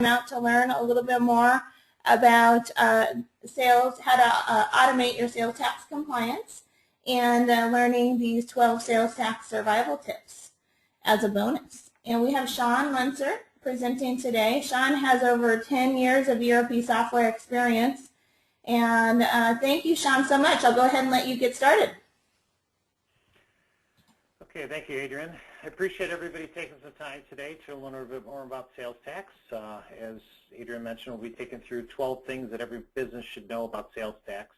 out to learn a little bit more about sales, how to automate your sales tax compliance, and learning these 12 sales tax survival tips as a bonus. And we have Sean Munzer presenting today. Sean has over 10 years of ERP software experience. And thank you, Sean, so much. I'll go ahead and let you get started. Okay, thank you, Adrian. I appreciate everybody taking some time today to learn a bit more about sales tax. As Adrian mentioned, we'll be taking through 12 things that every business should know about sales tax.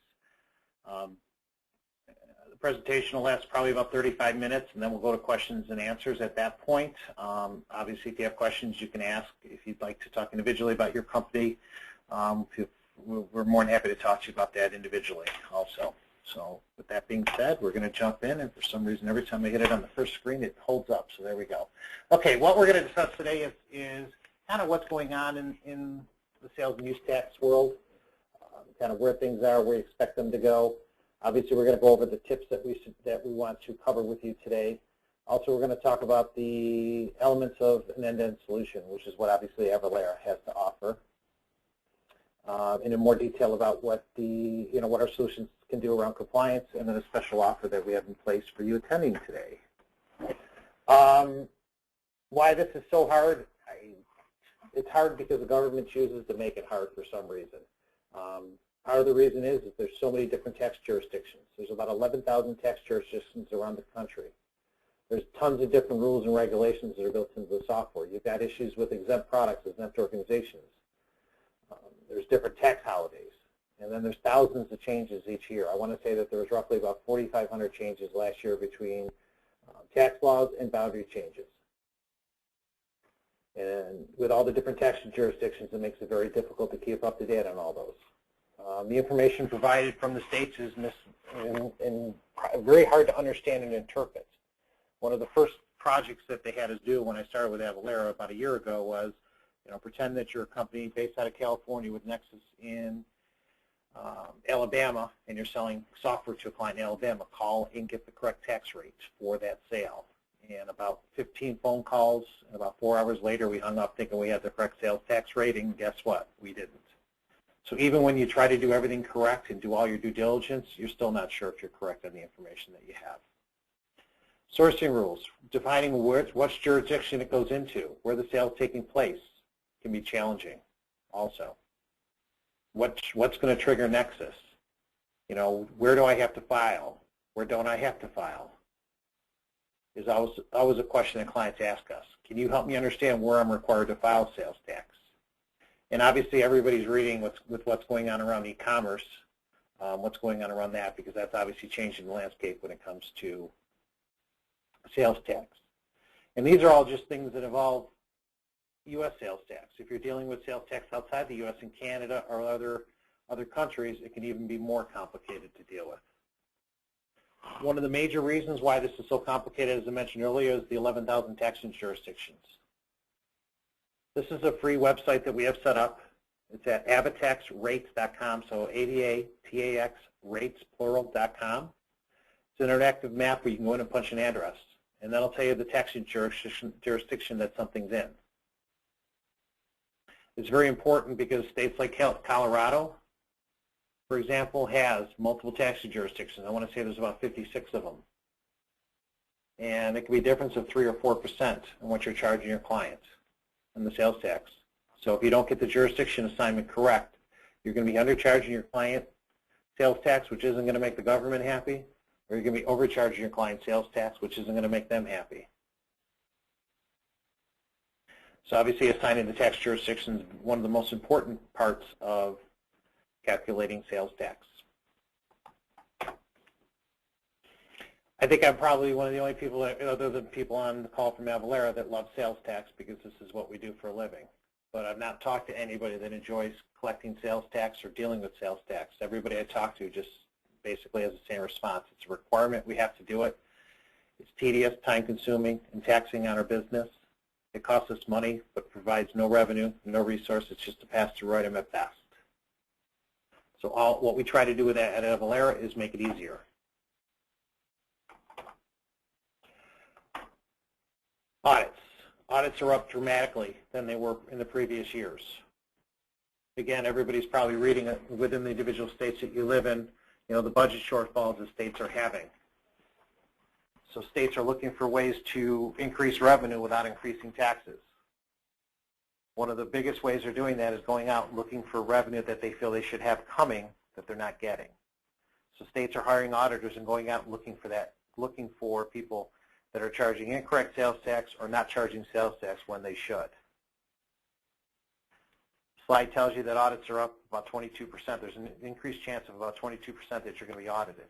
The presentation will last probably about 35 minutes, and then we'll go to questions and answers at that point. Obviously, if you have questions, you can ask. If you'd like to talk individually about your company, we're more than happy to talk to you about that individually also. So with that being said, we're going to jump in, and for some reason, every time I hit it on the first screen, it holds up. So there we go. Okay, what we're going to discuss today is kind of what's going on in the sales and use tax world, kind of where things are, where you expect them to go. Obviously, we're going to go over the tips that we want to cover with you today. Also, we're going to talk about the elements of an end-to-end solution, which is what obviously Avalara has to offer. In more detail about what what our solutions can do around compliance, and then a special offer that we have in place for you attending today. Why this is so hard? It's hard because the government chooses to make it hard for some reason. Part of the reason is that there's so many different tax jurisdictions. There's about 11,000 tax jurisdictions around the country. There's tons of different rules and regulations that are built into the software. You've got issues with exempt products, exempt organizations. There's different tax holidays. And then there's thousands of changes each year. I want to say that there was roughly about 4,500 changes last year between tax laws and boundary changes. And with all the different tax jurisdictions, it makes it very difficult to keep up to date on all those. The information provided from the states is very hard to understand and interpret. One of the first projects that they had us do when I started with Avalara about a year ago was, pretend that you're a company based out of California with Nexus in Alabama, and you're selling software to a client in Alabama. Call and get the correct tax rate for that sale. And about 15 phone calls, and about 4 hours later, we hung up thinking we had the correct sales tax rate, and guess what? We didn't. So even when you try to do everything correct and do all your due diligence, you're still not sure if you're correct on the information that you have. Sourcing rules, defining which jurisdiction it goes into, where the sale is taking place, can be challenging also. What's going to trigger Nexus? Where do I have to file? Where don't I have to file? Is always a question that clients ask us. Can you help me understand where I'm required to file sales tax? And obviously everybody's reading with what's going on around e-commerce, what's going on around that, because that's obviously changing the landscape when it comes to sales tax. And these are all just things that involve U.S. sales tax. If you're dealing with sales tax outside the U.S. and Canada or other countries, it can even be more complicated to deal with. One of the major reasons why this is so complicated, as I mentioned earlier, is the 11,000 tax jurisdictions. This is a free website that we have set up. It's at avataxrates.com, so A-V-A-T-A-X rates, plural.com. It's an interactive map where you can go in and punch an address, and that'll tell you the tax jurisdiction that something's in. It's very important because states like Colorado, for example, has multiple tax jurisdictions. I want to say there's about 56 of them. And it can be a difference of 3 or 4% in what you're charging your clients in the sales tax. So if you don't get the jurisdiction assignment correct, you're going to be undercharging your client sales tax, which isn't going to make the government happy, or you're going to be overcharging your client sales tax, which isn't going to make them happy. So obviously assigning the tax jurisdiction is one of the most important parts of calculating sales tax. I think I'm probably one of the only people, other than people on the call from Avalara, that love sales tax because this is what we do for a living. But I've not talked to anybody that enjoys collecting sales tax or dealing with sales tax. Everybody I talk to just basically has the same response. It's a requirement. We have to do it. It's tedious, time-consuming, and taxing on our business. It costs us money, but provides no revenue, no resource. It's just a pass-through item at best. So what we try to do with that at Avalara is make it easier. Audits. Audits are up dramatically than they were in the previous years. Again, everybody's probably reading it within the individual states that you live in, you know, the budget shortfalls that states are having. So states are looking for ways to increase revenue without increasing taxes. One of the biggest ways they're doing that is going out and looking for revenue that they feel they should have coming that they're not getting. So states are hiring auditors and going out and looking for that, looking for people that are charging incorrect sales tax or not charging sales tax when they should. Slide tells you that audits are up about 22%. There's an increased chance of about 22% that you're going to be audited.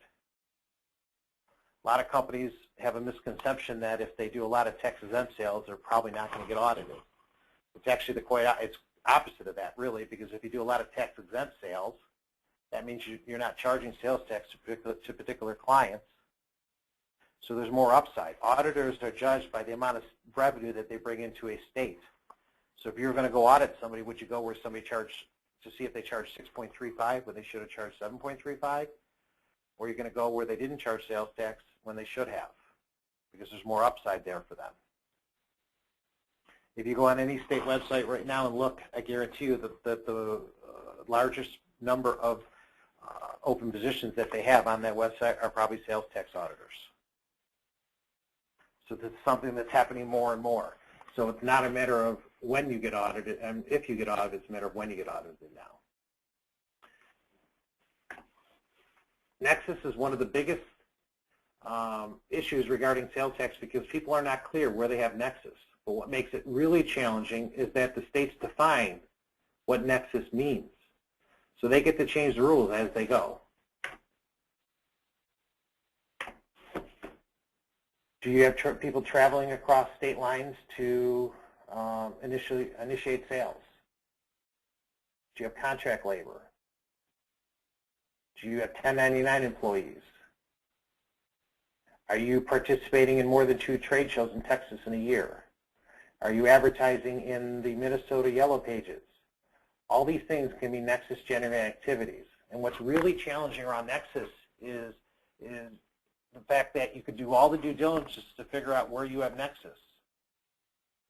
A lot of companies have a misconception that if they do a lot of tax-exempt sales, they're probably not going to get audited. It's actually it's opposite of that, really, because if you do a lot of tax-exempt sales, that means you're not charging sales tax to particular clients. So there's more upside. Auditors are judged by the amount of revenue that they bring into a state. So if you're going to go audit somebody, would you go where somebody charged to see if they charged 6.35 when they should have charged 7.35? Or you're going to go where they didn't charge sales tax when they should have, because there's more upside there for them. If you go on any state website right now and look, I guarantee you that the largest number of open positions that they have on that website are probably sales tax auditors. So this is something that's happening more and more. So it's not a matter of when you get audited and if you get audited, it's a matter of when you get audited now. Nexus is one of the biggest issues regarding sales tax because people are not clear where they have Nexus. But what makes it really challenging is that the states define what Nexus means. So they get to change the rules as they go. Do you have people traveling across state lines to initiate sales? Do you have contract labor? Do you have 1099 employees? Are you participating in more than 2 trade shows in Texas in a year? Are you advertising in the Minnesota Yellow Pages? All these things can be Nexus-generated activities. And what's really challenging around Nexus is the fact that you could do all the due diligence to figure out where you have Nexus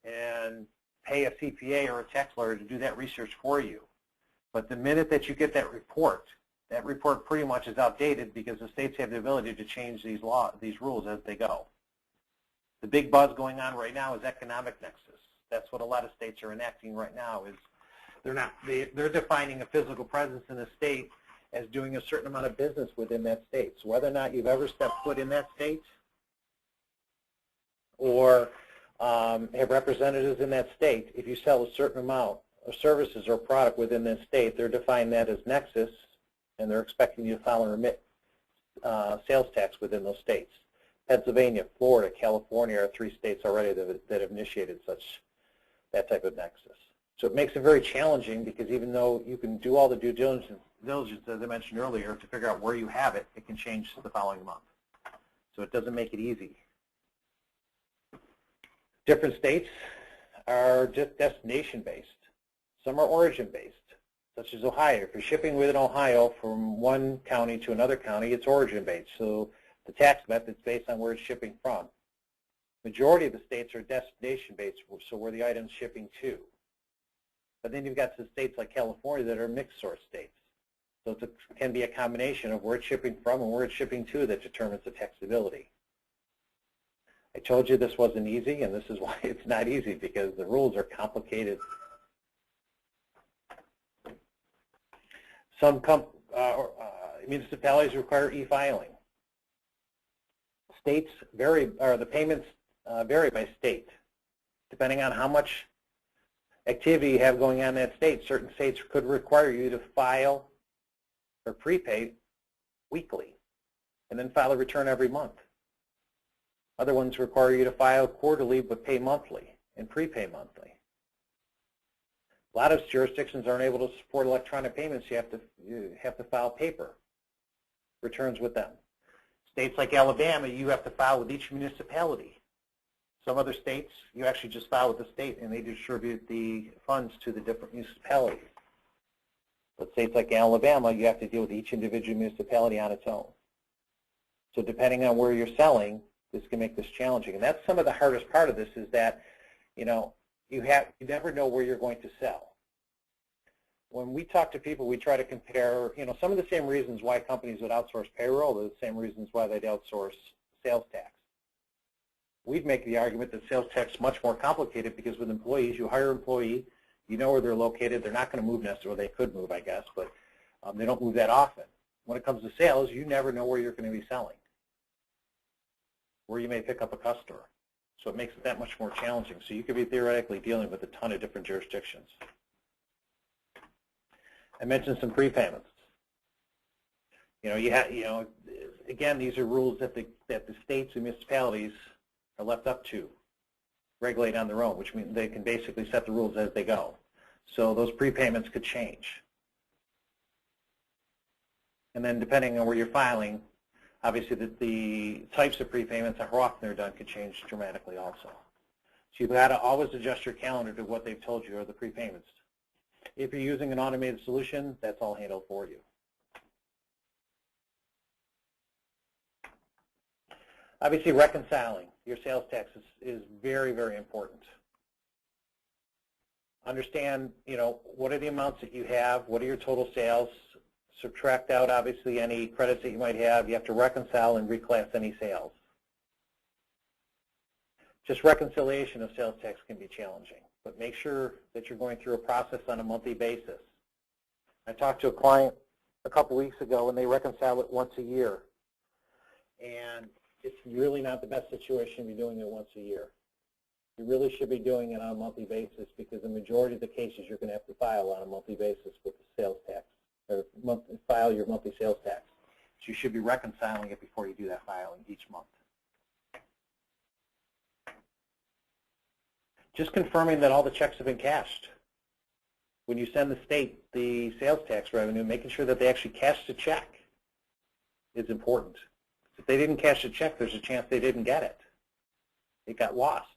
and pay a CPA or a tax lawyer to do that research for you. But the minute that you get that report pretty much is outdated because the states have the ability to change these rules as they go. The big buzz going on right now is economic nexus. That's what a lot of states are enacting right now. Is they're defining a physical presence in a state as doing a certain amount of business within that state. So whether or not you've ever stepped foot in that state or have representatives in that state, if you sell a certain amount of services or product within that state, they're defining that as nexus, and they're expecting you to file and remit sales tax within those states. Pennsylvania, Florida, California are 3 states already that have initiated that type of nexus. So it makes it very challenging because even though you can do all the due diligence, as I mentioned earlier, to figure out where you have it, it can change the following month. So it doesn't make it easy. Different states are just destination-based. Some are origin-based, such as Ohio. If you're shipping within Ohio from one county to another county, it's origin-based. So the tax method is based on where it's shipping from. Majority of the states are destination-based, so where the item's shipping to. But then you've got some states like California that are mixed source states. So it can be a combination of where it's shipping from and where it's shipping to that determines the taxability. I told you this wasn't easy, and this is why it's not easy, because the rules are complicated. Some municipalities require e-filing. States vary, or the payments vary by state, depending on how much activity you have going on in that state. Certain states could require you to file or prepay weekly and then file a return every month. Other ones require you to file quarterly but pay monthly and prepay monthly. A lot of jurisdictions aren't able to support electronic payments. You have to file paper returns with them. States like Alabama, you have to file with each municipality. Some other states, you actually just file with the state and they distribute the funds to the different municipalities. But states like Alabama, you have to deal with each individual municipality on its own. So depending on where you're selling, this can make this challenging. And that's some of the hardest part of this, is that You never know where you're going to sell. When we talk to people, we try to compare, some of the same reasons why companies would outsource payroll are the same reasons why they'd outsource sales tax. We'd make the argument that sales tax is much more complicated because with employees, you hire an employee, you know where they're located, they're not going to move necessarily, they could move, I guess, but they don't move that often. When it comes to sales, you never know where you're going to be selling, where you may pick up a customer. So it makes it that much more challenging. So you could be theoretically dealing with a ton of different jurisdictions. I mentioned some prepayments. Again, these are rules that the states and municipalities are left up to regulate on their own, which means they can basically set the rules as they go. So those prepayments could change. And then depending on where you're filing, obviously the types of prepayments and how often they're done could change dramatically also. So you've got to always adjust your calendar to what they've told you are the prepayments. If you're using an automated solution, that's all handled for you. Obviously, reconciling your sales tax is very, very important. Understand, what are the amounts that you have, what are your total sales, subtract out, obviously, any credits that you might have. You have to reconcile and reclass any sales. Just reconciliation of sales tax can be challenging, but make sure that you're going through a process on a monthly basis. I talked to a client a couple weeks ago, and they reconcile it once a year. And it's really not the best situation to be doing it once a year. You really should be doing it on a monthly basis because the majority of the cases you're going to have to file on a monthly basis with the sales tax, or file your monthly sales tax. So you should be reconciling it before you do that filing each month. Just confirming that all the checks have been cashed. When you send the state the sales tax revenue, making sure that they actually cashed the check is important. If they didn't cash the check, there's a chance they didn't get it. It got lost.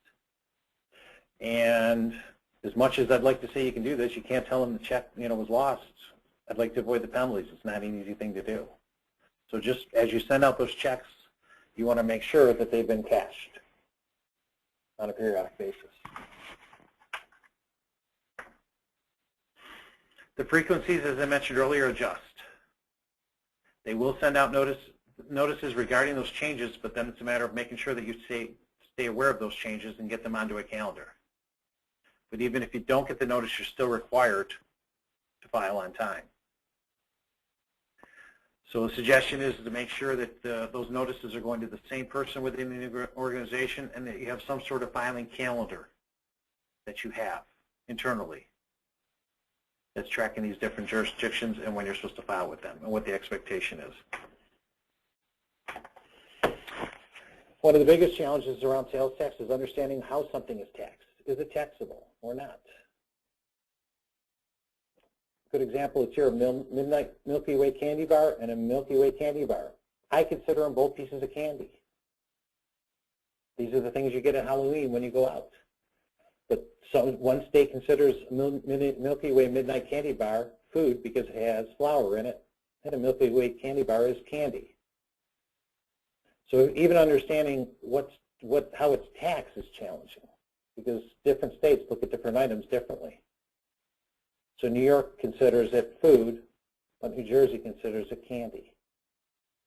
And as much as I'd like to say you can do this, you can't tell them the check was lost. I'd like to avoid the penalties. It's not an easy thing to do. So just as you send out those checks, you want to make sure that they've been cashed on a periodic basis. The frequencies, as I mentioned earlier, adjust. They will send out notices regarding those changes, but then it's a matter of making sure that you stay aware of those changes and get them onto a calendar. But even if you don't get the notice, you're still required to file on time. So the suggestion is to make sure that those notices are going to the same person within the organization and that you have some sort of filing calendar that you have internally that's tracking these different jurisdictions and when you're supposed to file with them and what the expectation is. One of the biggest challenges around sales tax is understanding how something is taxed. Is it taxable or not? A good example is here, a Midnight Milky Way candy bar and a Milky Way candy bar. I consider them both pieces of candy. These are the things you get at Halloween when you go out. But one state considers Milky Way Midnight Candy Bar food because it has flour in it, and a Milky Way candy bar is candy. So even understanding how it's taxed is challenging because different states look at different items differently. So New York considers it food, but New Jersey considers it candy,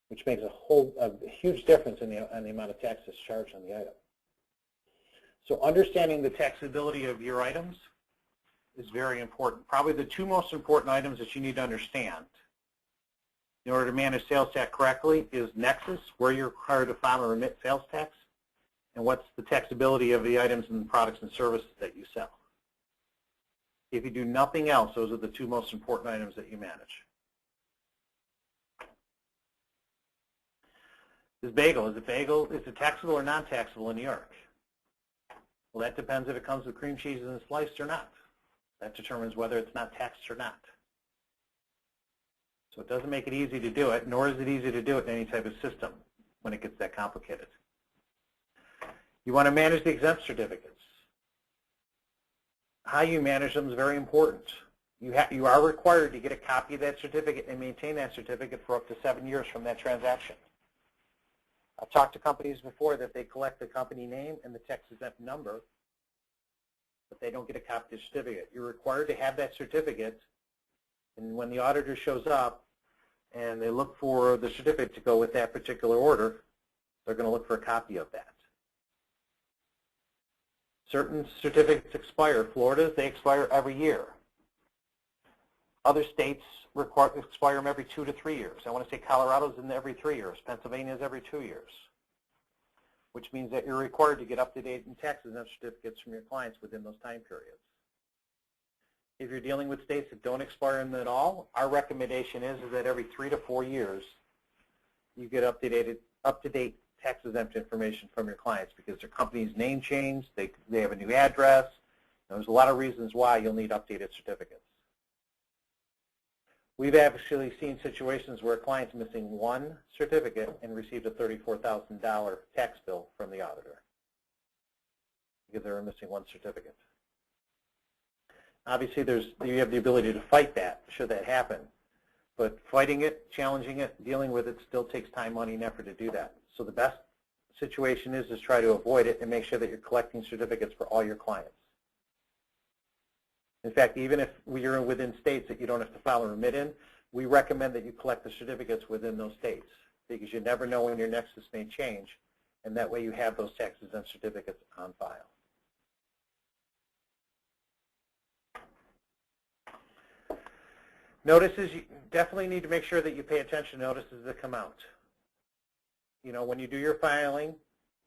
which makes a huge difference in the amount of tax that's charged on the item. So understanding the taxability of your items is very important. Probably the two most important items that you need to understand in order to manage sales tax correctly is Nexus, where you're required to file and remit sales tax, and what's the taxability of the items and products and services that you sell. If you do nothing else, those are the two most important items that you manage. Is it taxable or non-taxable in New York? Well, that depends if it comes with cream cheese and sliced or not. That determines whether it's not taxed or not. So it doesn't make it easy to do it, nor is it easy to do it in any type of system when it gets that complicated. You want to manage the exempt certificates. How you manage them is very important. You are required to get a copy of that certificate and maintain that certificate for up to 7 years from that transaction. I've talked to companies before that they collect the company name and the tax exempt number, but they don't get a copy of the certificate. You're required to have that certificate, and when the auditor shows up and they look for the certificate to go with that particular order, they're going to look for a copy of that. Certain certificates expire. Florida's, they expire every year. Other states expire them every 2 to 3 years. I want to say Colorado's in every 3 years. Pennsylvania's every 2 years, which means that you're required to get up-to-date tax exempt certificates from your clients within those time periods. If you're dealing with states that don't expire them at all, our recommendation is that every 3 to 4 years you get up-to-date tax-exempt information from your clients because their company's name changed, they have a new address. There's a lot of reasons why you'll need updated certificates. We've actually seen situations where a client's missing one certificate and received a $34,000 tax bill from the auditor because they were missing one certificate. Obviously, you have the ability to fight that should that happen, but fighting it, challenging it, dealing with it still takes time, money, and effort to do that. So the best situation is try to avoid it and make sure that you're collecting certificates for all your clients. In fact, even if you're within states that you don't have to file a remit in, we recommend that you collect the certificates within those states because you never know when your Nexus may change, and that way you have those tax-exempt certificates on file. Notices, you definitely need to make sure that you pay attention to notices that come out. You know, when you do your filing,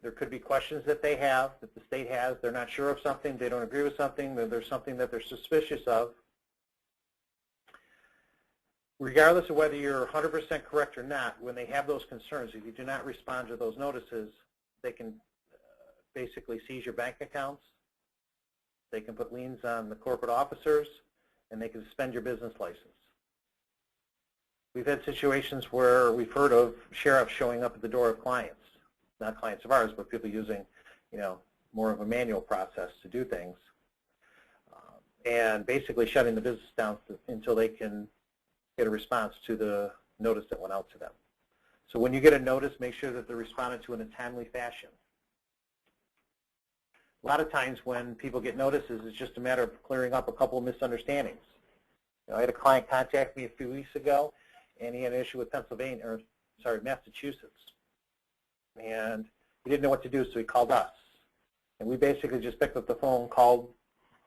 there could be questions that they have, that the state has. They're not sure of something. They don't agree with something. There's something that they're suspicious of. Regardless of whether you're 100% correct or not, when they have those concerns, if you do not respond to those notices, they can basically seize your bank accounts. They can put liens on the corporate officers, and they can suspend your business license. We've had situations where we've heard of sheriffs showing up at the door of clients, not clients of ours, but people using, you know, more of a manual process to do things, and basically shutting the business down until they can get a response to the notice that went out to them. So when you get a notice, make sure that they're responded to in a timely fashion. A lot of times when people get notices, it's just a matter of clearing up a couple of misunderstandings. You know, I had a client contact me a few weeks ago, and he had an issue with Massachusetts. And he didn't know what to do, so he called us. And we basically just picked up the phone, called,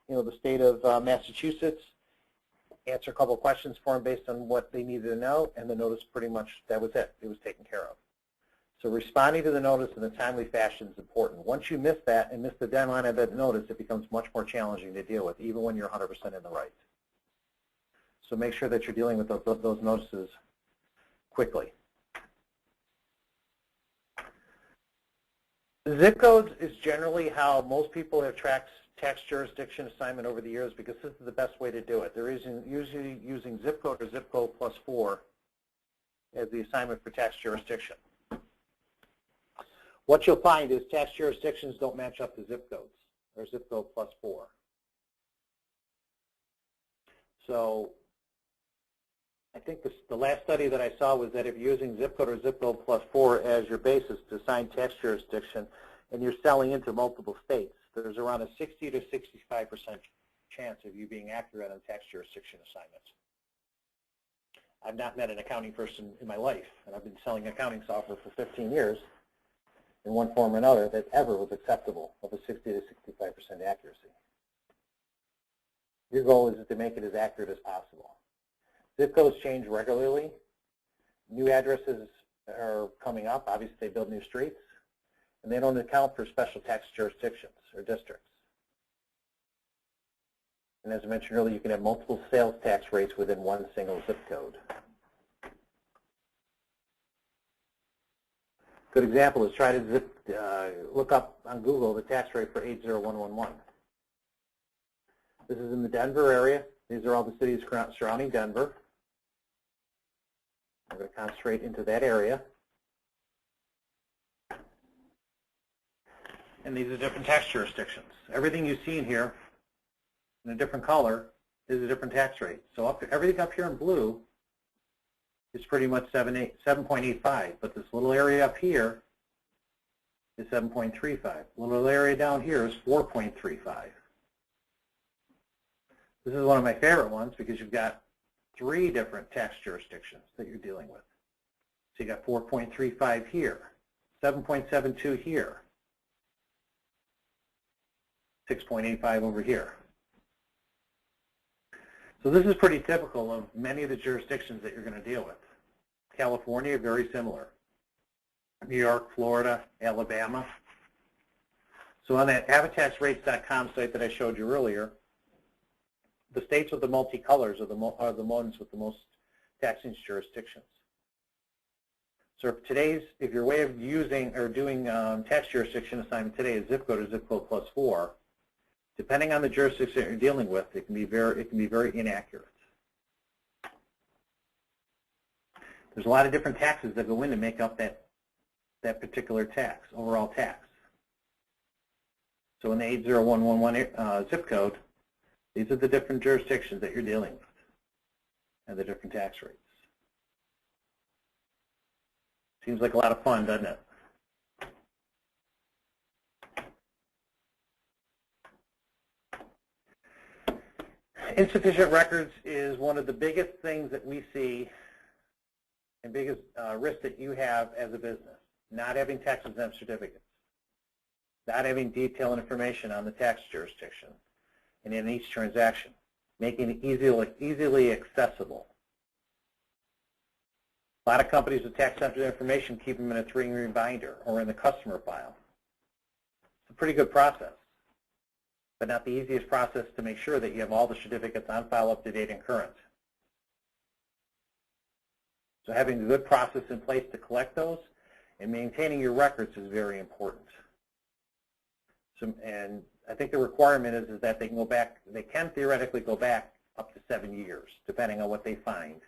you know, the state of Massachusetts, answered a couple of questions for him based on what they needed to know, and the notice pretty much, that was it. It was taken care of. So responding to the notice in a timely fashion is important. Once you miss that and miss the deadline of that notice, it becomes much more challenging to deal with, even when you're 100% in the right. So make sure that you're dealing with those notices quickly. Zip codes is generally how most people have tracked tax jurisdiction assignment over the years because this is the best way to do it. They're usually using zip code or zip code +4 as the assignment for tax jurisdiction. What you'll find is tax jurisdictions don't match up to zip codes or zip code +4. So I think the last study that I saw was that if you're using zip code or zip code +4 as your basis to assign tax jurisdiction and you're selling into multiple states, there's around a 60 to 65% chance of you being accurate on tax jurisdiction assignments. I've not met an accounting person in my life, and I've been selling accounting software for 15 years in one form or another that ever was acceptable of a 60 to 65% accuracy. Your goal is to make it as accurate as possible. Zip codes change regularly. New addresses are coming up. Obviously, they build new streets, and they don't account for special tax jurisdictions or districts. And as I mentioned earlier, you can have multiple sales tax rates within one single zip code. Good example is try to look up on Google the tax rate for 80111. This is in the Denver area. These are all the cities surrounding Denver. I'm going to concentrate into that area. And these are different tax jurisdictions. Everything you see in here in a different color is a different tax rate. So everything up here in blue is pretty much 7.85, but this little area up here is 7.35. The little area down here is 4.35. This is one of my favorite ones because you've got 3 different tax jurisdictions that you're dealing with. So you got 4.35 here, 7.72 here, 6.85 over here. So this is pretty typical of many of the jurisdictions that you're going to deal with. California, very similar. New York, Florida, Alabama. So on that avataxrates.com site that I showed you earlier, the states with the multicolors are the ones with the most taxing jurisdictions. So if your way of using or doing tax jurisdiction assignment today is zip code or zip code plus 4, depending on the jurisdiction that you're dealing with, it can be very inaccurate. There's a lot of different taxes that go in to make up that particular tax, overall tax. So in the 80111 zip code, these are the different jurisdictions that you're dealing with and the different tax rates. Seems like a lot of fun, doesn't it? Insufficient records is one of the biggest things that we see and biggest risk that you have as a business. Not having tax-exempt certificates, not having detailed information on the tax jurisdiction and in each transaction, making it easily accessible. A lot of companies with tax-exempt information keep them in a 3-ring binder or in the customer file. It's a pretty good process, but not the easiest process to make sure that you have all the certificates on file, up to date and current. So having a good process in place to collect those and maintaining your records is very important. So, and I think the requirement is that they can go back, they can theoretically go back up to 7 years, depending on what they find.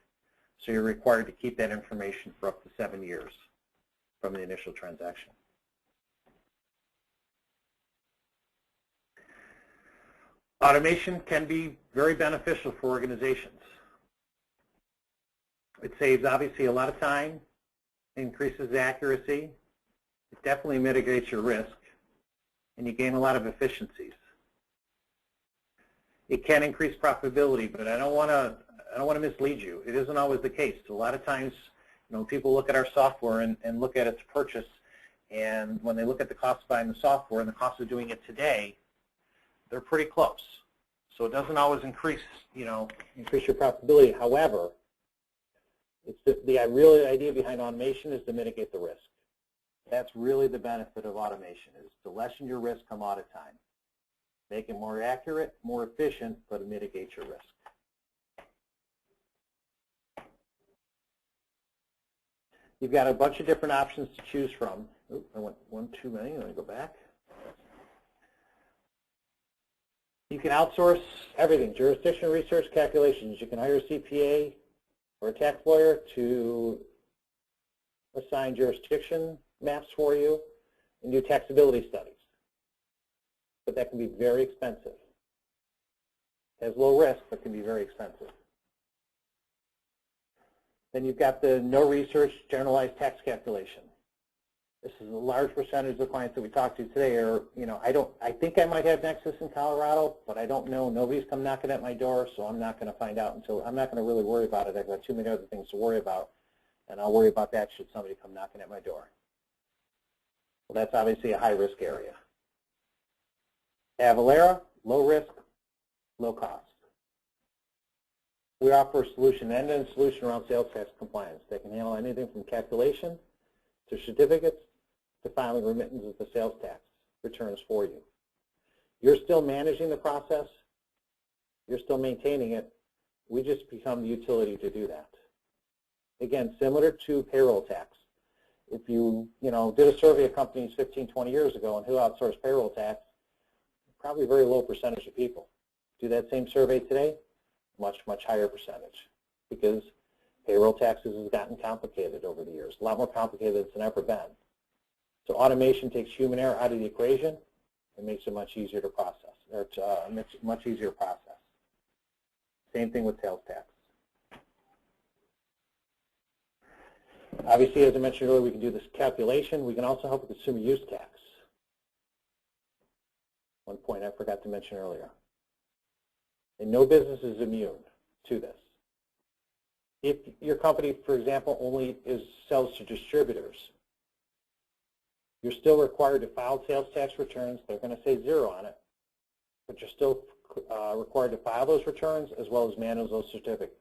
So you're required to keep that information for up to 7 years from the initial transaction. Automation can be very beneficial for organizations. It saves obviously a lot of time, increases accuracy, it definitely mitigates your risk, and you gain a lot of efficiencies. It can increase profitability, but I don't want to mislead you. It isn't always the case. A lot of times, people look at our software and look at its purchase, and when they look at the cost of buying the software and the cost of doing it today, they're pretty close. So it doesn't always increase your profitability. However, it's the real idea behind automation is to mitigate the risk. That's really the benefit of automation, is to lessen your risk come audit time. Make it more accurate, more efficient, but mitigate your risk. You've got a bunch of different options to choose from. Oops, I went one too many. Let me go back. You can outsource everything, jurisdiction research calculations. You can hire a CPA or a tax lawyer to assign jurisdiction maps for you and do taxability studies. But that can be very expensive. It has low risk, but can be very expensive. Then you've got the no research generalized tax calculation. This is a large percentage of the clients that we talked to today are, I think I might have Nexus in Colorado, but I don't know. Nobody's come knocking at my door, so I'm not going to find out until, I'm not going to really worry about it. I've got too many other things to worry about, and I'll worry about that should somebody come knocking at my door. Well, that's obviously a high-risk area. Avalara, low risk, low cost. We offer a solution, an end-to-end solution around sales tax compliance. They can handle anything from calculation to certificates to filing remittances to sales tax returns for you. You're still managing the process. You're still maintaining it. We just become the utility to do that. Again, similar to payroll tax. If you, did a survey of companies 15, 20 years ago on who outsourced payroll tax, probably a very low percentage of people. Do that same survey today, much, much higher percentage, because payroll taxes has gotten complicated over the years, a lot more complicated than it's ever been. So automation takes human error out of the equation and makes it much easier to process, or much easier process. Same thing with sales tax. Obviously, as I mentioned earlier, we can do this calculation. We can also help with consumer use tax. One point I forgot to mention earlier. And no business is immune to this. If your company, for example, only sells to distributors, you're still required to file sales tax returns. They're going to say 0 on it, but you're still required to file those returns as well as manage those certificates.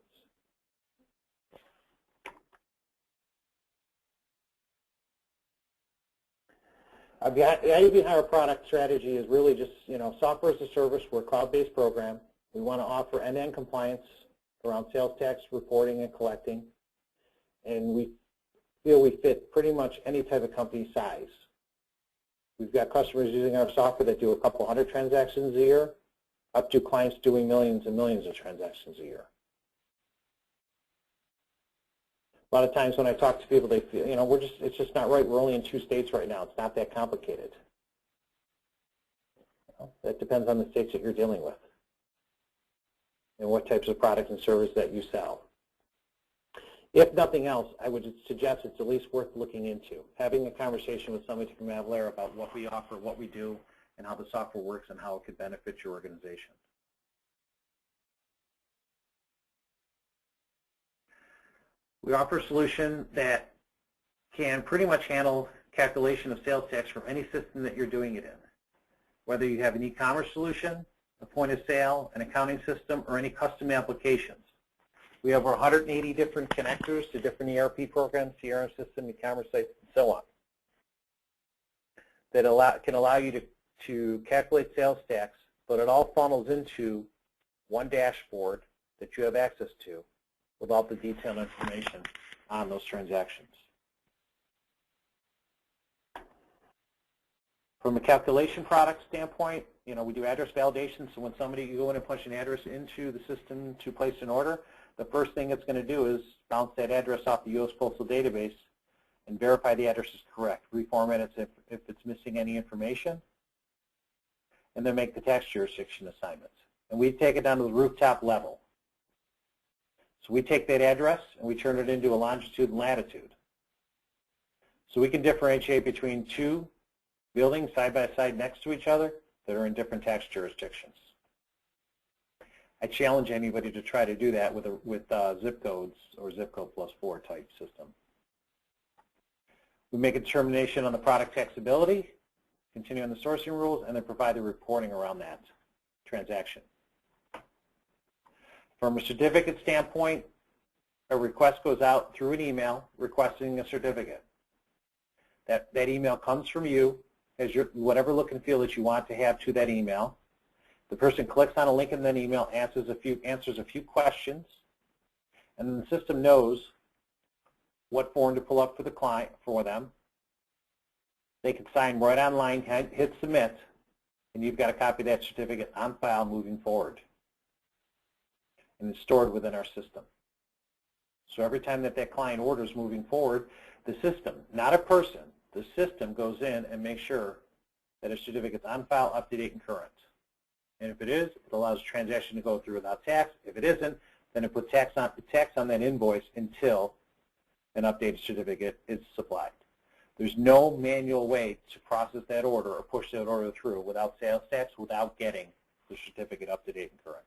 The idea behind our product strategy is really just, software as a service. We're a cloud-based program. We want to offer end-to-end compliance around sales tax reporting and collecting, and we feel we fit pretty much any type of company size. We've got customers using our software that do a couple hundred transactions a year, up to clients doing millions and millions of transactions a year. A lot of times when I talk to people, they feel, it's just not right. We're only in 2 states right now. It's not that complicated. That depends on the states that you're dealing with and what types of products and services that you sell. If nothing else, I would suggest it's at least worth looking into, having a conversation with somebody from Avalara about what we offer, what we do, and how the software works and how it could benefit your organization. We offer a solution that can pretty much handle calculation of sales tax from any system that you're doing it in, whether you have an e-commerce solution, a point of sale, an accounting system, or any custom applications. We have over 180 different connectors to different ERP programs, CRM system, e-commerce sites, and so on, that can allow you to calculate sales tax, but it all funnels into one dashboard that you have access to with all the detailed information on those transactions. From a calculation product standpoint, we do address validation, so when you go in and punch an address into the system to place an order, the first thing it's going to do is bounce that address off the U.S. Postal Database and verify the address is correct, reformat it if it's missing any information, and then make the tax jurisdiction assignments. And we take it down to the rooftop level. So we take that address and we turn it into a longitude and latitude. So we can differentiate between 2 buildings side by side next to each other that are in different tax jurisdictions. I challenge anybody to try to do that with zip codes or zip code +4 type system. We make a determination on the product taxability, continue on the sourcing rules, and then provide the reporting around that transaction. From a certificate standpoint, a request goes out through an email requesting a certificate. That email comes from you as whatever look and feel that you want to have to that email. The person clicks on a link in that email, answers a few questions, and then the system knows what form to pull up for the client for them. They can sign right online, hit submit, and you've got a copy of that certificate on file moving forward. And it's stored within our system. So every time that client orders moving forward, the system, not a person, the system goes in and makes sure that a certificate's on file, up to date, and current. And if it is, it allows the transaction to go through without tax. If it isn't, then it puts tax on that invoice until an updated certificate is supplied. There's no manual way to process that order or push that order through without sales tax, without getting the certificate up to date and current.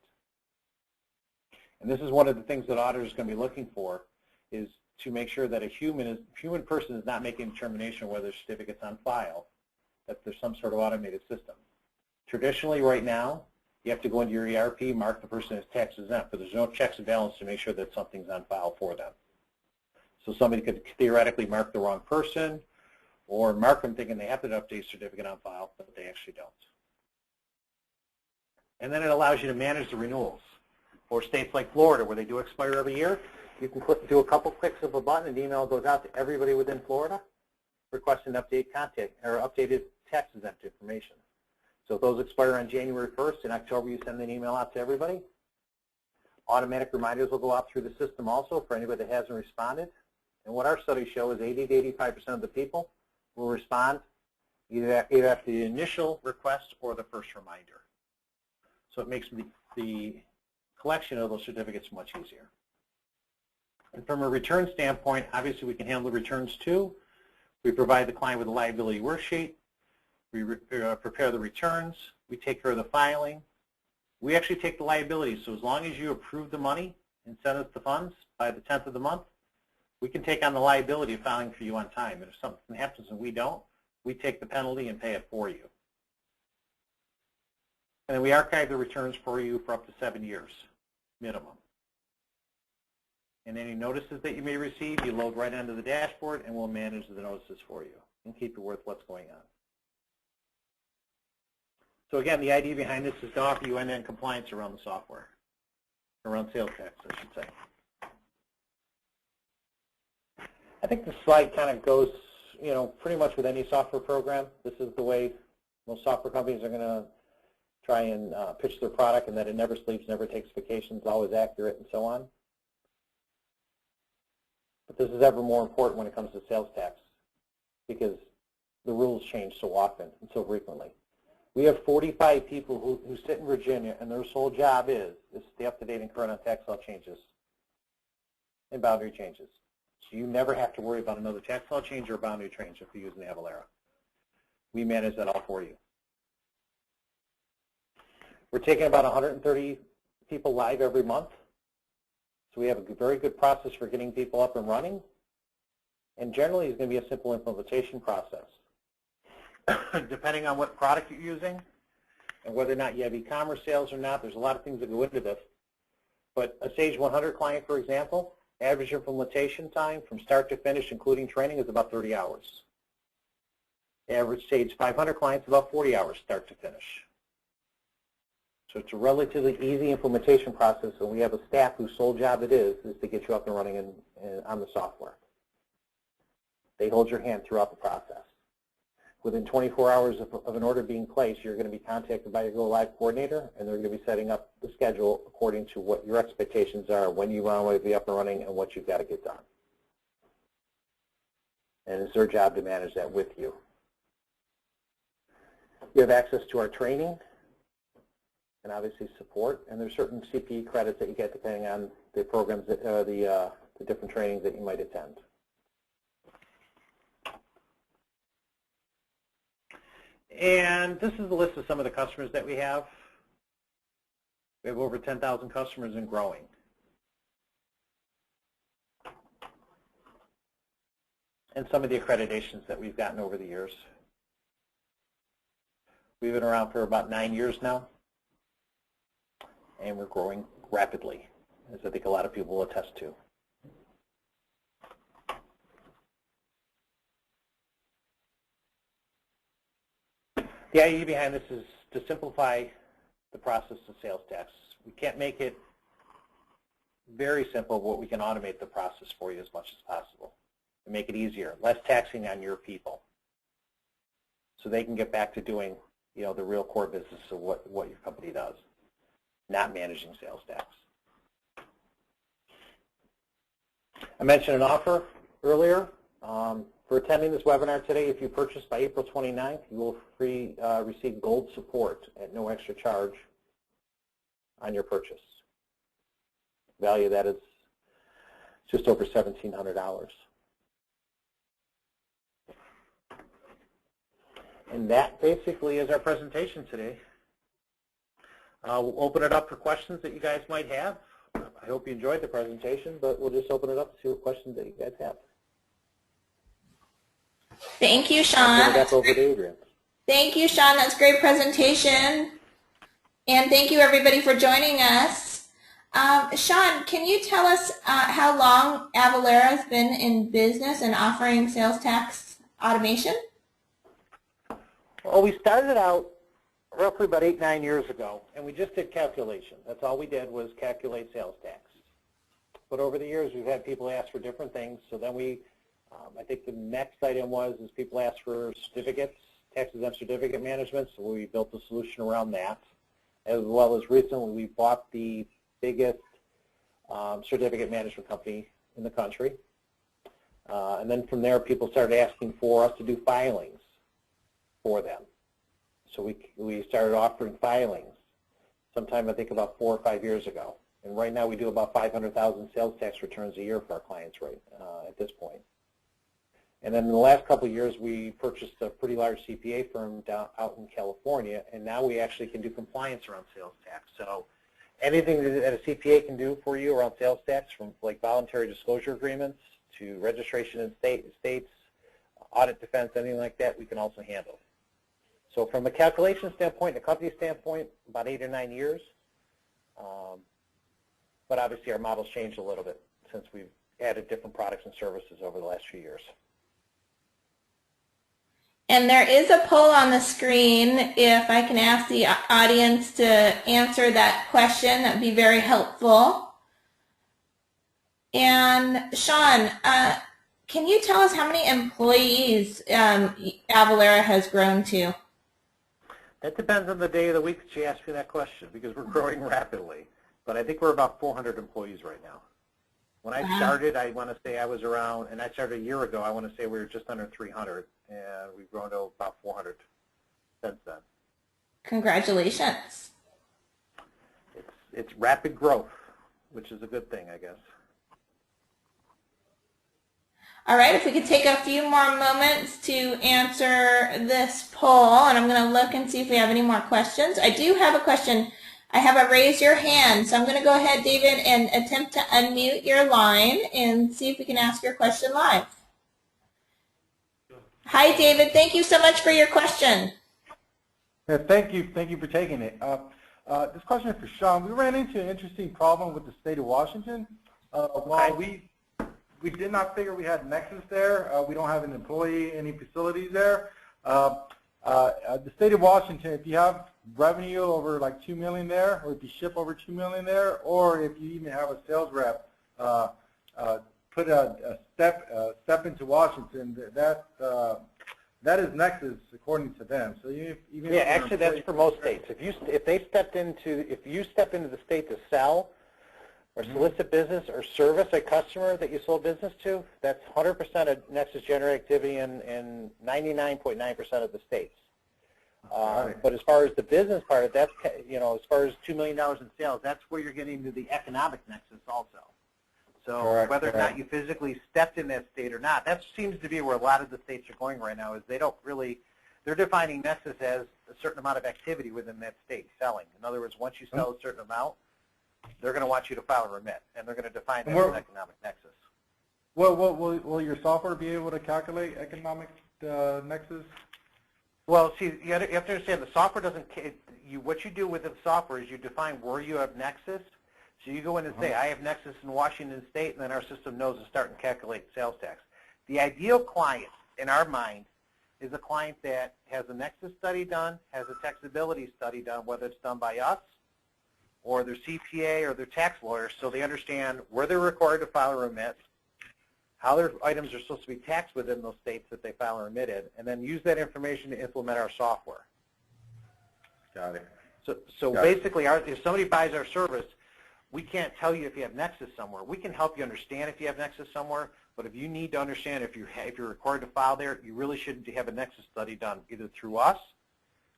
And this is one of the things that auditors are going to be looking for, is to make sure that a human person is not making a determination whether the certificate's on file, that there's some sort of automated system. Traditionally, right now, you have to go into your ERP, mark the person as tax exempt, but there's no checks and balances to make sure that something's on file for them. So somebody could theoretically mark the wrong person, or mark them thinking they have to update certificate on file, but they actually don't. And then it allows you to manage the renewals. For states like Florida, where they do expire every year, you can do a couple clicks of a button, and the email goes out to everybody within Florida requesting updated tax exempt information. So if those expire on January 1st, in October you send an email out to everybody. Automatic reminders will go out through the system also for anybody that hasn't responded. And what our studies show is 80 to 85% of the people will respond either after the initial request or the first reminder. So it makes the collection of those certificates much easier. And from a return standpoint, obviously we can handle the returns too. We provide the client with a liability worksheet. We prepare the returns. We take care of the filing. We actually take the liability. So as long as you approve the money and send us the funds by the 10th of the month, we can take on the liability of filing for you on time. And if something happens and we don't, we take the penalty and pay it for you. And then we archive the returns for you for up to 7 years, minimum. And any notices that you may receive, you load right onto the dashboard, and we'll manage the notices for you and keep you with what's going on. So again, the idea behind this is to offer you end-to-end compliance around the software, around sales tax, I should say. I think the slide kind of goes, pretty much with any software program. This is the way most software companies are going to try and pitch their product, and that it never sleeps, never takes vacations, always accurate, and so on. But this is ever more important when it comes to sales tax because the rules change so often and so frequently. We have 45 people who sit in Virginia, and their sole job is to stay up to date and current on tax law changes and boundary changes. So you never have to worry about another tax law change or a boundary change if you're using Avalara. We manage that all for you. We're taking about 130 people live every month. So we have a very good process for getting people up and running. And generally, it's going to be a simple implementation process. Depending on what product you're using and whether or not you have e-commerce sales or not, there's a lot of things that go into this. But a Sage 100 client, for example, average implementation time from start to finish, including training, is about 30 hours. Average Sage 500 clients, about 40 hours start to finish. So it's a relatively easy implementation process, and we have a staff whose sole job it is to get you up and running on the software. They hold your hand throughout the process. Within 24 hours of an order being placed, you're going to be contacted by your Go Live coordinator, and they're going to be setting up the schedule according to what your expectations are, when you want to be up and running, and what you've got to get done. And it's their job to manage that with you. You have access to our training and obviously support, and there's certain CPE credits that you get depending on the programs, the different trainings that you might attend. And this is the list of some of the customers that we have. We have over 10,000 customers and growing. And some of the accreditations that we've gotten over the years. We've been around for about 9 years now, and we're growing rapidly, as I think a lot of people will attest to. The idea behind this is to simplify the process of sales tax. We can't make it very simple, but we can automate the process for you as much as possible and make it easier, less taxing on your people, so they can get back to doing, the real core business of what your company does, not managing sales tax. I mentioned an offer earlier. For attending this webinar today, if you purchase by April 29th, you will receive gold support at no extra charge on your purchase. The value of that is just over $1,700. And that basically is our presentation today. We'll open it up for questions that you guys might have. I hope you enjoyed the presentation, but we'll just open it up to see what questions that you guys have. Thank you, Sean. Back over to Adrian. Thank you, Sean. That's a great presentation. And thank you, everybody, for joining us. Sean, can you tell us how long Avalara has been in business and offering sales tax automation? Well, we started out roughly about 8, 9 years ago, and we just did calculation. That's all we did was calculate sales tax. But over the years, we've had people ask for different things, so then I think the next item is people ask for certificates, tax-exempt certificate management, so we built a solution around that. As well as recently, we bought the biggest certificate management company in the country. And then from there, people started asking for us to do filings for them. So we started offering filings sometime, I think, about 4 or 5 years ago. And right now, we do about 500,000 sales tax returns a year for our clients at this point. And then in the last couple of years, we purchased a pretty large CPA firm out in California, and now we actually can do compliance around sales tax. So anything that a CPA can do for you around sales tax, from like voluntary disclosure agreements to registration in states, audit defense, anything like that, we can also handle. So from a calculation standpoint, a company standpoint, about 8 or 9 years. But obviously our model's changed a little bit since we've added different products and services over the last few years. And there is a poll on the screen. If I can ask the audience to answer that question, that would be very helpful. And Sean, can you tell us how many employees Avalara has grown to? That depends on the day of the week that you ask me that question, because we're growing rapidly. But I think we're about 400 employees right now. When I started, I want to say I was around, and I started a year ago, I want to say we were just under 300, and we've grown to about 400 since then. Congratulations. It's rapid growth, which is a good thing, I guess. All right, if we could take a few more moments to answer this poll, and I'm going to look and see if we have any more questions. I do have a question. I have a raise your hand, so I'm going to go ahead, David, and attempt to unmute your line and see if we can ask your question live. Hi, David. Thank you so much for your question. Yeah, thank you for taking it. This question is for Sean. We ran into an interesting problem with the state of Washington. While we did not figure we had Nexus there, we don't have an employee, any facilities there. The state of Washington, if you have revenue over like $2 million there, or if you ship over $2 million there, or if you even have a sales rep put a step into Washington, that is Nexus according to them. So even yeah, actually that's for most states. If you step into the state to sell or solicit business or service a customer that you sold business to, that's 100% of Nexus generated activity in 99.9% of the states. But as far as the business part of that, as far as $2 million in sales, that's where you're getting to the economic nexus also. So whether or not you physically stepped in that state or not, that seems to be where a lot of the states are going right now, is they're defining nexus as a certain amount of activity within that state selling. In other words, once you sell a certain amount, they're going to want you to file a remit, and they're going to define that as an economic nexus. Will your software be able to calculate economic nexus? Well, see, you have to understand the software doesn't. What you do with the software is you define where you have nexus. So you go in and say, I have nexus in Washington State, and then our system knows to start and calculate sales tax. The ideal client, in our mind, is a client that has a nexus study done, has a taxability study done, whether it's done by us or their CPA or their tax lawyer, so they understand where they're required to file a remit, how their items are supposed to be taxed within those states that they file and remitted, and then use that information to implement our software. Got it. So basically, if somebody buys our service, we can't tell you if you have Nexus somewhere. We can help you understand if you have Nexus somewhere, but if you need to understand if you're required to file there, you really should have a Nexus study done either through us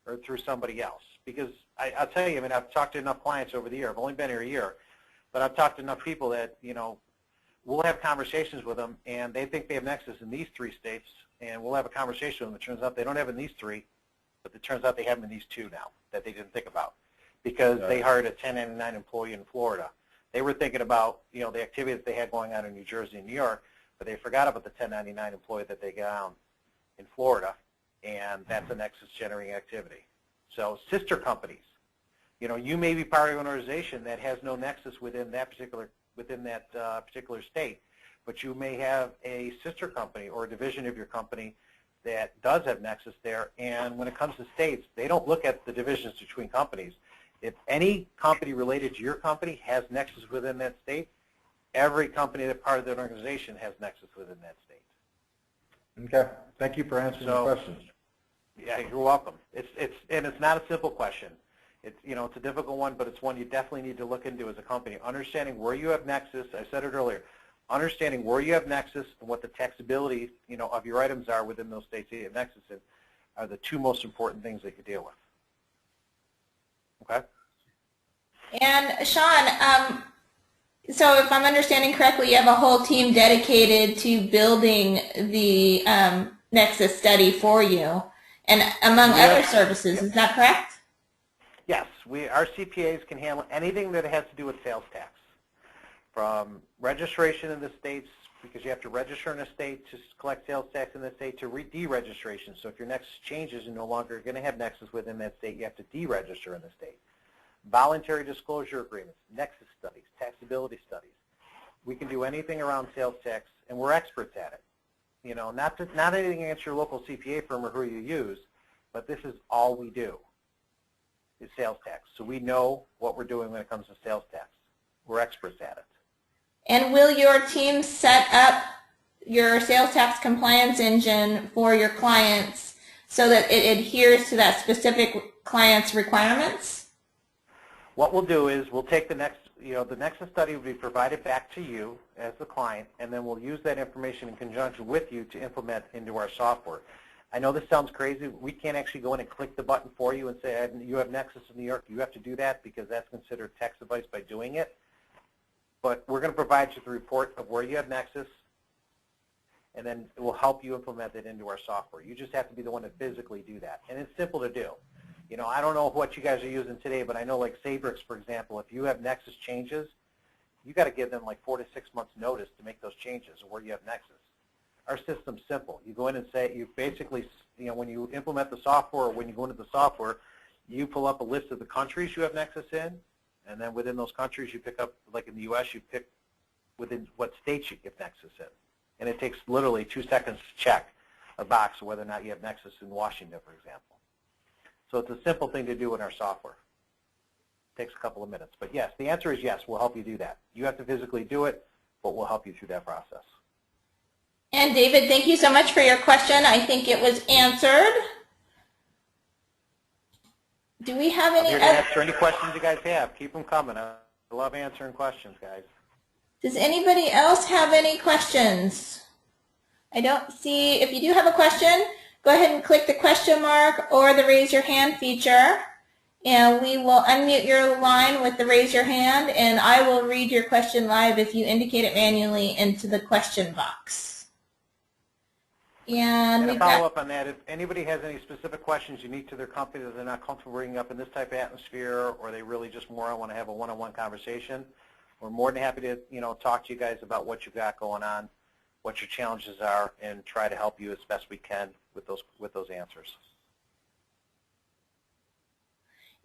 or through somebody else. Because I'll tell you, I mean, I've talked to enough clients over the year. I've only been here a year, but I've talked to enough people that, we'll have conversations with them, and they think they have Nexus in these 3 states, and we'll have a conversation with them. It turns out they don't have it in these 3, but it turns out they have them in these 2 now that they didn't think about, because they hired a 1099 employee in Florida. They were thinking about, the activity that they had going on in New Jersey and New York, but they forgot about the 1099 employee that they got in Florida, and that's a Nexus generating activity. So sister companies, you may be part of an organization that has no Nexus within that particular state, but you may have a sister company or a division of your company that does have Nexus there, and when it comes to states, they don't look at the divisions between companies. If any company related to your company has Nexus within that state, every company that's part of that organization has Nexus within that state. Okay. Thank you for answering the questions. Yeah, you're welcome. It's not a simple question. It's a difficult one, but it's one you definitely need to look into as a company. Understanding where you have Nexus, I said it earlier, understanding where you have Nexus and what the taxability, of your items are within those states you have Nexus in are the 2 most important things that you deal with. Okay? And Sean, So if I'm understanding correctly, you have a whole team dedicated to building the Nexus study for you, and among other services. Is that correct? Yes, our CPAs can handle anything that has to do with sales tax, from registration in the states, because you have to register in a state to collect sales tax in the state, to deregistration. So if your Nexus changes, you're no longer going to have Nexus within that state. You have to deregister in the state. Voluntary disclosure agreements, Nexus studies, taxability studies. We can do anything around sales tax, and we're experts at it. You know, not anything against your local CPA firm or who you use, but this is all we do is sales tax. So we know what we're doing when it comes to sales tax. We're experts at it. And will your team set up your sales tax compliance engine for your clients so that it adheres to that specific client's requirements? What we'll do is we'll take the Nexus study will be provided back to you as the client, and then we'll use that information in conjunction with you to implement into our software. I know this sounds crazy. We can't actually go in and click the button for you and say, you have Nexus in New York, you have to do that, because that's considered tax advice by doing it. But we're going to provide you the report of where you have Nexus, and then it will help you implement it into our software. You just have to be the one to physically do that, and it's simple to do. You know, I don't know what you guys are using today, but I know like Sabrix, for example, if you have Nexus changes, you got to give them like 4 to 6 months notice to make those changes or where you have Nexus. Our system's simple. You go in and say, you basically, you know, when you implement the software or when you go into the software, you pull up a list of the countries you have Nexus in, and then within those countries you pick up, like in the U.S., you pick within what states you give Nexus in. And it takes literally 2 seconds to check a box of whether or not you have Nexus in Washington, for example. So it's a simple thing to do in our software. It takes a couple of minutes. But yes, the answer is yes, we'll help you do that. You have to physically do it, but we'll help you through that process. And David, thank you so much for your question. I think it was answered. Do we have any I'm here to answer any questions you guys have. Keep them coming. I love answering questions, guys. Does anybody else have any questions? I don't see. If you do have a question, go ahead and click the question mark or the raise your hand feature, and we will unmute your line with the raise your hand, and I will read your question live if you indicate it manually into the question box. And to follow up on that, if anybody has any specific questions unique to their company that they're not comfortable bringing up in this type of atmosphere, or they really just more want to have a one-on-one conversation, we're more than happy to, you know, talk to you guys about what you've got going on, what your challenges are, and try to help you as best we can with those answers.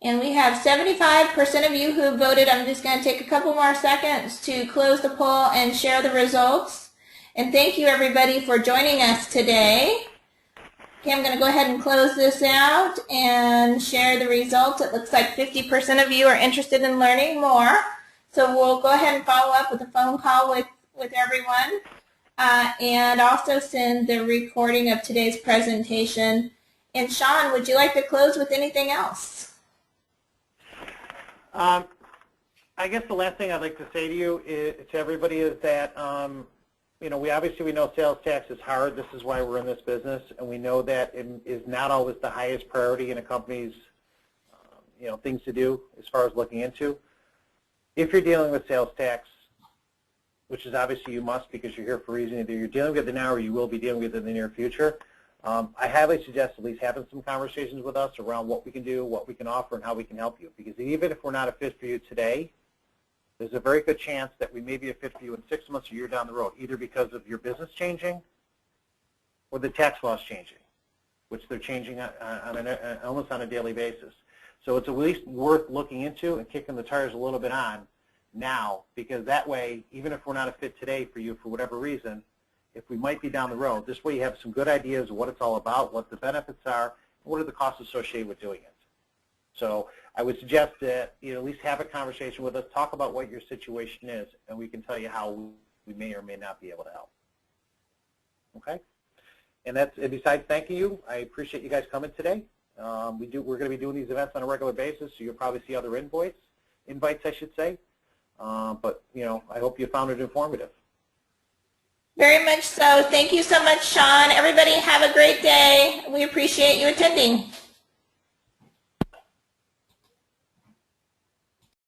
And we have 75% of you who voted. I'm just going to take a couple more seconds to close the poll and share the results. And thank you, everybody, for joining us today. Okay, I'm going to go ahead and close this out and share the results. It looks like 50% of you are interested in learning more. So we'll go ahead and follow up with a phone call with everyone. And also send the recording of today's presentation. And Sean, would you like to close with anything else? I guess the last thing I'd like to say to you to everybody is that you know, we know sales tax is hard. This is why we're in this business, and we know that it is not always the highest priority in a company's you know, things to do as far as looking into. If you're dealing with sales tax, which is obviously you must because you're here for a reason, either you're dealing with it now or you will be dealing with it in the near future, I highly suggest at least having some conversations with us around what we can do, what we can offer, and how we can help you. Because even if we're not a fit for you today, there's a very good chance that we may be a fit for you in 6 months or a year down the road, either because of your business changing or the tax laws changing, which they're changing almost on a daily basis. So it's at least worth looking into and kicking the tires a little bit on now, because that way, even if we're not a fit today for you for whatever reason, if we might be down the road, this way you have some good ideas of what it's all about, what the benefits are, and what are the costs associated with doing it. So I would suggest that you at least have a conversation with us, talk about what your situation is, and we can tell you how we may or may not be able to help. Okay? And besides thanking you, I appreciate you guys coming today. We're going to be doing these events on a regular basis, so you'll probably see other invites, I should say. But you know, I hope you found it informative. Very much so. Thank you so much, Sean. Everybody have a great day. We appreciate you attending.